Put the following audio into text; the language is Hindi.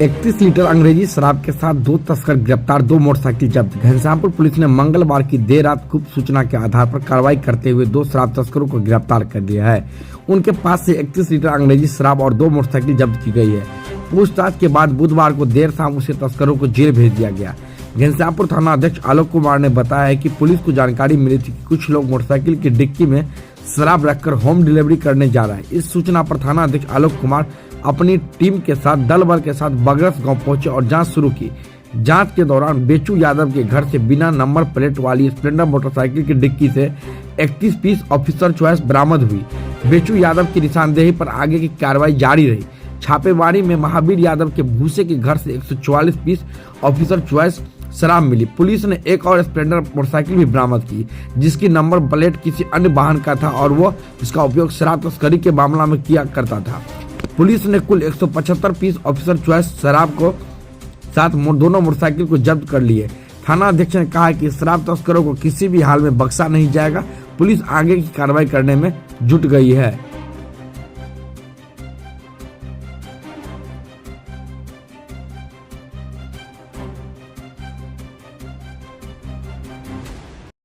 31 लीटर अंग्रेजी शराब के साथ 2 तस्कर गिरफ्तार, 2 मोटरसाइकिल जब्त। घनश्यामपुर पुलिस ने मंगलवार की देर रात गुप्त सूचना के आधार पर कार्रवाई करते हुए 2 शराब तस्करों को गिरफ्तार कर लिया है। उनके पास से 31 लीटर अंग्रेजी शराब और 2 मोटरसाइकिल जब्त की गई है। पूछताछ के बाद बुधवार को देर शाम उसे तस्करों को जेल भेज दिया गया। घनश्यामपुर थाना अध्यक्ष आलोक कुमार ने बताया है कि पुलिस को जानकारी मिली थी कि कुछ लोग मोटरसाइकिल की डिक्की में शराब रखकर होम डिलीवरी करने जा रहा है। इस सूचना पर थाना अध्यक्ष आलोक कुमार अपनी टीम के साथ दल बल के साथ बगरस गांव पहुंचे और जांच शुरू की। जांच के दौरान बेचू यादव के घर से बिना नंबर प्लेट वाली स्प्लेंडर मोटरसाइकिल की डिक्की से 31 पीस ऑफिसर चॉइस बरामद हुई। बेचू यादव की निशानदेही पर आगे की कार्रवाई जारी रही। छापेमारी में महावीर यादव के भूसे के घर से 144 पीस ऑफिसर चॉइस शराब मिली। पुलिस ने एक और स्प्लेंडर मोटरसाइकिल भी बरामद की, जिसकी नंबर प्लेट किसी अन्य वाहन का था और वो इसका उपयोग शराब तस्करी के मामला में किया करता था। पुलिस ने कुल 175 पीस ऑफिसर चॉइस शराब को साथ दोनों मोटरसाइकिल को जब्त कर लिए। थाना अध्यक्ष ने कहा कि शराब तस्करों को किसी भी हाल में बख्शा नहीं जाएगा। पुलिस आगे की कार्रवाई करने में जुट गई है।